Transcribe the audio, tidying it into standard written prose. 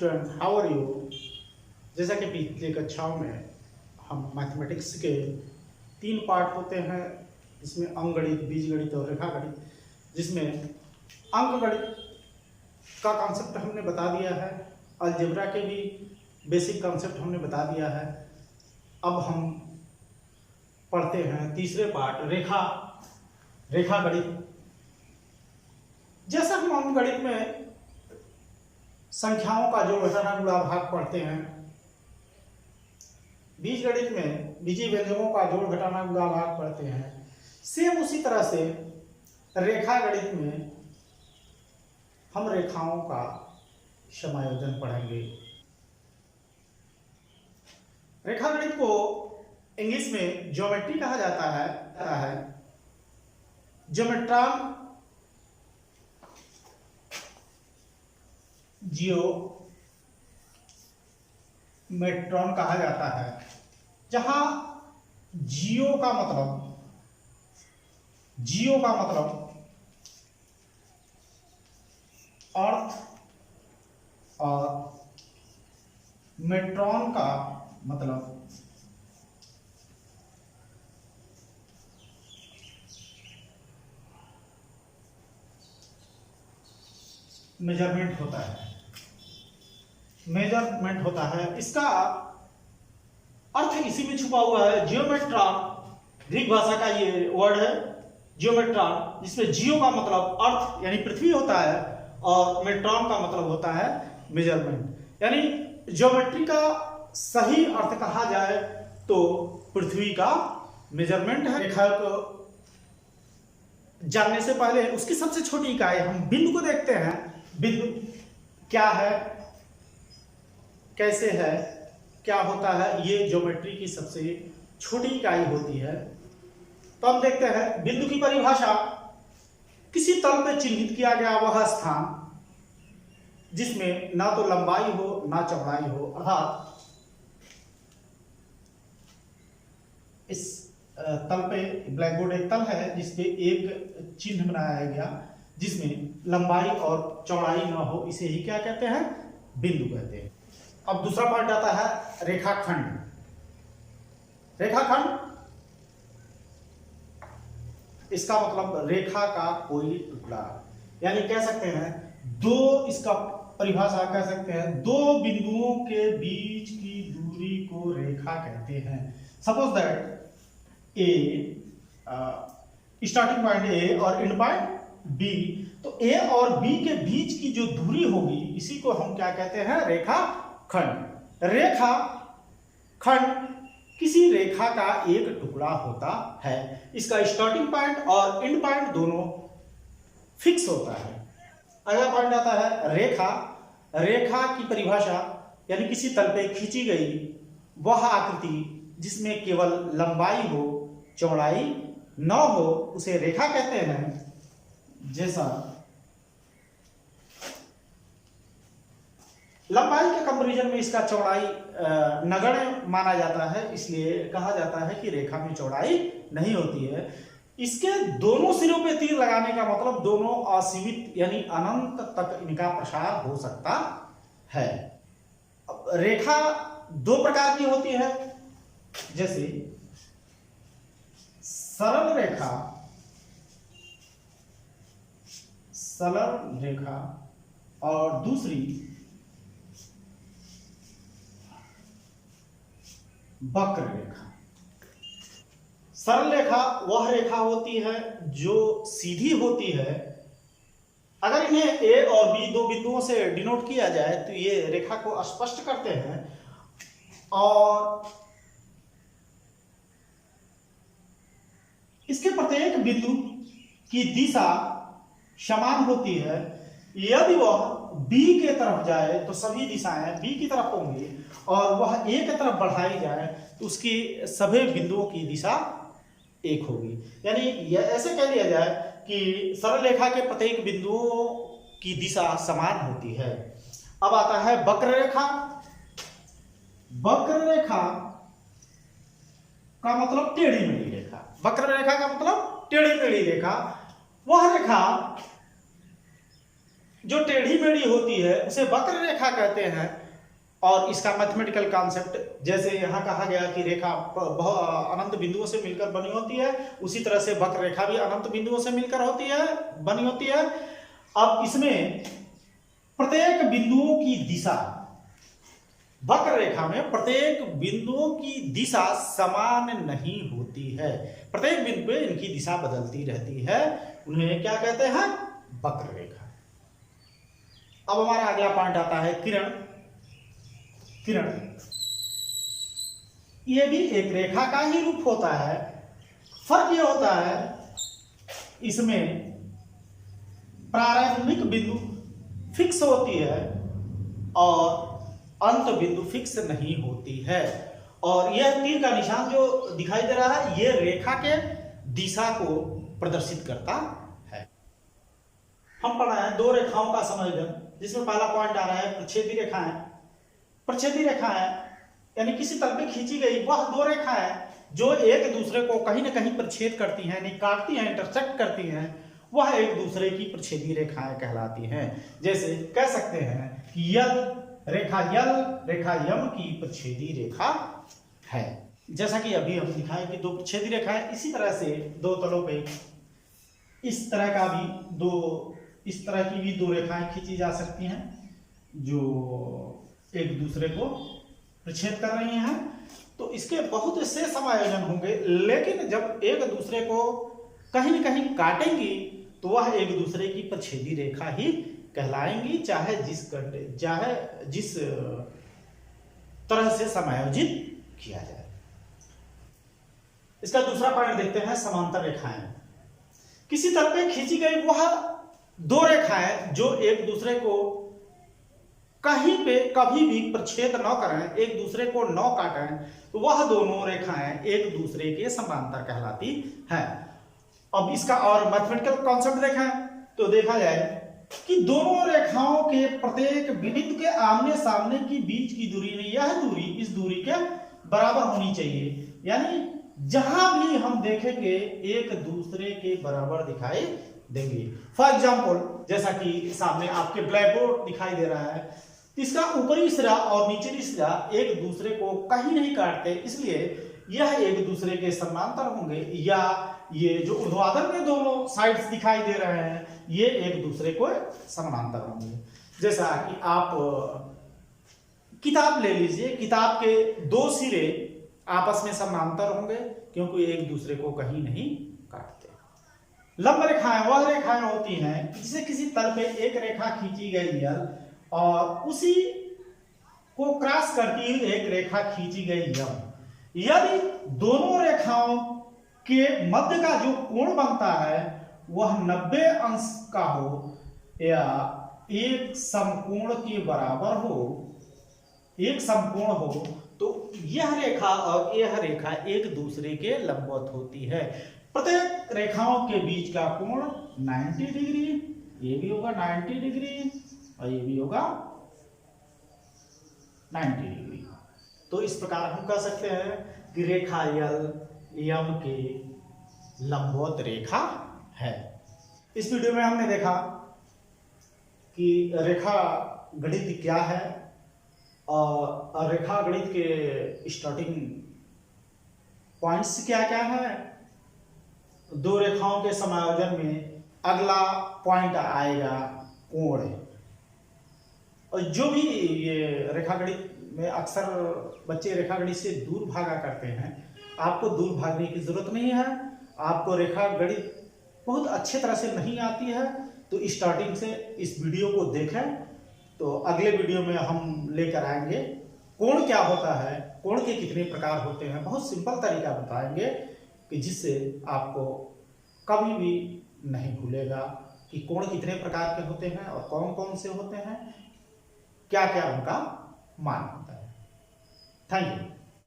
Student, how are you. जैसा कि पिछली कक्षाओं में हम मैथमेटिक्स के 3 पार्ट होते हैं, जिसमें अंकगणित, बीजगणित और रेखागणित, जिसमें अंकगणित का कॉन्सेप्ट हमने बता दिया है, अलजेब्रा के भी बेसिक कॉन्सेप्ट हमने बता दिया है। अब हम पढ़ते हैं तीसरे पार्ट रेखागणित। जैसा हम अंकगणित में संख्याओं का जोड़ घटाना गुणा भाग पढ़ते हैं, बीजगणित में बीजीय व्यंजकों का जोड़ घटाना गुणा भाग पढ़ते हैं, सेम उसी तरह से रेखागणित में हम रेखाओं का समायोजन पढ़ेंगे। रेखागणित को इंग्लिश में ज्योमेट्री कहा जाता है। ज्योमेट्रॉन, जियोमेट्रॉन कहा जाता है, जहां जियो का मतलब अर्थ और मेट्रॉन का मतलब मेजरमेंट होता है। इसका अर्थ इसी में छुपा हुआ है। जियोमेट्रॉन ग्रीक भाषा का ये वर्ड है, जियोमेट्रॉन, जिसमें जियो का मतलब अर्थ यानी पृथ्वी होता है और मेट्रॉन का मतलब होता है मेजरमेंट। यानी ज्योमेट्री का सही अर्थ कहा जाए तो पृथ्वी का मेजरमेंट है। रेखा को जानने से पहले उसकी सबसे छोटी इकाई हम बिंदु को देखते हैं। बिंदु क्या है, कैसे है, क्या होता है, ये ज्योमेट्री की सबसे छोटी इकाई होती है। तो हम देखते हैं बिंदु की परिभाषा, किसी तल पर चिन्हित किया गया वह स्थान जिसमें ना तो लंबाई हो ना चौड़ाई हो, अर्थात इस तल पे ब्लैक बोर्ड एक तल है जिसपे एक चिन्ह बनाया गया जिसमें लंबाई और चौड़ाई ना हो, इसे ही क्या कहते हैं, बिंदु कहते हैं। अब दूसरा पार्ट आता है रेखाखंड। इसका मतलब रेखा का कोई टुकड़ा, यानी कह सकते हैं दो, इसका परिभाषा कह सकते हैं दो बिंदुओं के बीच की दूरी को रेखा कहते हैं। Suppose that starting point A और एंड पॉइंट बी, तो ए और बी के बीच की जो दूरी होगी इसी को हम क्या कहते हैं, रेखाखंड। रेखाखंड किसी रेखा का एक टुकड़ा होता है। इसका स्टार्टिंग पॉइंट और एंड पॉइंट दोनों फिक्स होता है। अगला पॉइंट आता है रेखा की परिभाषा, यानी किसी तल पे खींची गई वह आकृति जिसमें केवल लंबाई हो, चौड़ाई न हो, उसे रेखा कहते हैं। जैसा लंबाई के कंपैरिजन में इसका चौड़ाई नगण्य माना जाता है, इसलिए कहा जाता है कि रेखा में चौड़ाई नहीं होती है। इसके दोनों सिरों पे तीर लगाने का मतलब दोनों असीमित यानी अनंत तक इनका प्रसार हो सकता है। रेखा दो प्रकार की होती है, जैसे सरल रेखा और दूसरी वक्र रेखा। सरल रेखा वह रेखा होती है जो सीधी होती है। अगर इन्हें ए और बी दो बिंदुओं से डिनोट किया जाए तो ये रेखा को स्पष्ट करते हैं, और इसके प्रत्येक बिंदु की दिशा समान होती है। यदि वह बी के तरफ जाए तो सभी दिशाएं बी की तरफ होंगी, और वह ए की तरफ बढ़ाई जाए तो उसकी सभी बिंदुओं की दिशा एक होगी। यानी ऐसे कह लिया जाए कि सरल रेखा के प्रत्येक बिंदुओं की दिशा समान होती है। अब आता है वक्र रेखा। वक्र रेखा का मतलब टेढ़ी मेढ़ी रेखा। वक्र रेखा का मतलब टेढ़ी मेढ़ी रेखा। वह रेखा जो टेढ़ी मेढ़ी होती है उसे वक्र रेखा कहते हैं। और इसका मैथमेटिकल कॉन्सेप्ट, जैसे यहाँ कहा गया कि रेखा अनंत बिंदुओं से मिलकर बनी होती है, उसी तरह से वक्र रेखा भी अनंत बिंदुओं से मिलकर बनी होती है। अब इसमें प्रत्येक बिंदुओं की दिशा, वक्र रेखा में प्रत्येक बिंदुओं की दिशा समान नहीं होती है। प्रत्येक बिंदु पे इनकी दिशा बदलती रहती है, उन्हें क्या कहते हैं? वक्र रेखा। अब हमारा अगला पॉइंट आता है किरण। किरण ये भी एक रेखा का ही रूप होता है। फर्क ये होता है इसमें प्रारंभिक बिंदु फिक्स होती है और अंत बिंदु फिक्स नहीं होती है। और यह तीर का निशान जो दिखाई दे रहा है, यह रेखा के दिशा को प्रदर्शित करता है। हम पढ़ा है दो रेखाओं का समायोजन, जिसमें पहला पॉइंट आ रहा है प्रच्छेदी रेखाएं। प्रच्छेदी रेखाएं यानी किसी तल पे खींची गई वह दो रेखाएं जो एक दूसरे को कहीं ना कहीं प्रच्छेद करती हैं, यानी काटती हैं, इंटरसेक्ट करती हैं, वह एक दूसरे की प्रच्छेदी रेखाएं कहलाती हैं। जैसे कह सकते हैं कि यल रेखा यम की प्रच्छेदी रेखा है। जैसा कि अभी हम दिखाए कि दो प्रच्छेदी रेखाएं, इसी तरह से दो तलों पे इस तरह की भी दो रेखाएं खींची जा सकती हैं जो एक दूसरे को प्रच्छेद कर रही हैं। तो इसके बहुत से समायोजन होंगे, लेकिन जब एक दूसरे को कहीं न कहीं काटेंगी तो वह एक दूसरे की प्रच्छेदी रेखा ही कहलाएंगी, चाहे जिस तरह से समायोजित किया जाए। इसका दूसरा पॉइंट देखते हैं समांतर रेखाएं। किसी तल पे खींची गई वह दो रेखाएं जो एक दूसरे को कहीं पे कभी भी प्रच्छेद न करें, एक दूसरे को न काटें, तो वह दोनों रेखाएं एक दूसरे के समांतर कहलाती हैं। अब इसका और मैथमेटिकल कॉन्सेप्ट देखें तो देखा जाए कि दोनों रेखाओं के प्रत्येक बिंदु के आमने सामने की बीच की दूरी ने यह दूरी इस दूरी के बराबर होनी चाहिए, यानी जहां भी हम देखेंगे एक दूसरे के बराबर दिखाई देंगे। फॉर एग्जाम्पल, जैसा कि सामने आपके ब्लैक बोर्ड दिखाई दे रहा है, इसका ऊपरी सिरा और निचली सिरा एक दूसरे को कहीं नहीं काटते, इसलिए यह एक दूसरे के समांतर होंगे, या ये जो ऊर्ध्वाधर में दोनों साइड्स दिखाई दे रहे हैं ये एक दूसरे को समानांतर होंगे। जैसा कि आप किताब ले लीजिए, किताब के दो सिरे आपस में समांतर होंगे क्योंकि एक दूसरे को कहीं नहीं काटते। लंब रेखाएं वह रेखाएं होती हैं जिसे किसी तल पे एक रेखा खींची गई है और उसी को क्रॉस करती हुई एक रेखा खींची गई यम। यदि दोनों रेखाओं के मध्य का जो कोण बनता है वह 90 अंश का हो या एक समकोण के बराबर हो, एक समकोण हो, तो यह रेखा और यह रेखा एक दूसरे के लंबवत होती है। प्रत्येक रेखाओं के बीच का कोण 90 डिग्री, ये भी होगा 90 डिग्री और ये भी होगा 90 डिग्री। तो इस प्रकार हम कह सकते हैं कि रेखा यम के लंबवत रेखा है। इस वीडियो में हमने देखा कि रेखा गणित क्या है और रेखा गणित के स्टार्टिंग पॉइंट्स क्या क्या है। दो रेखाओं के समायोजन में अगला पॉइंट आएगा कोण। और जो भी ये रेखा गणित में अक्सर बच्चे रेखा गणित से दूर भागा करते हैं, आपको दूर भागने की जरूरत नहीं है। आपको रेखा गणित बहुत अच्छे तरह से नहीं आती है तो स्टार्टिंग से इस वीडियो को देखें, तो अगले वीडियो में हम लेकर आएंगे कोण क्या होता है, कोण के कितने प्रकार होते हैं। बहुत सिंपल तरीका बताएंगे कि जिससे आपको कभी भी नहीं भूलेगा कि कोण कितने प्रकार के होते हैं और कौन कौन से होते हैं, क्या क्या उनका मान होता है। Thank you.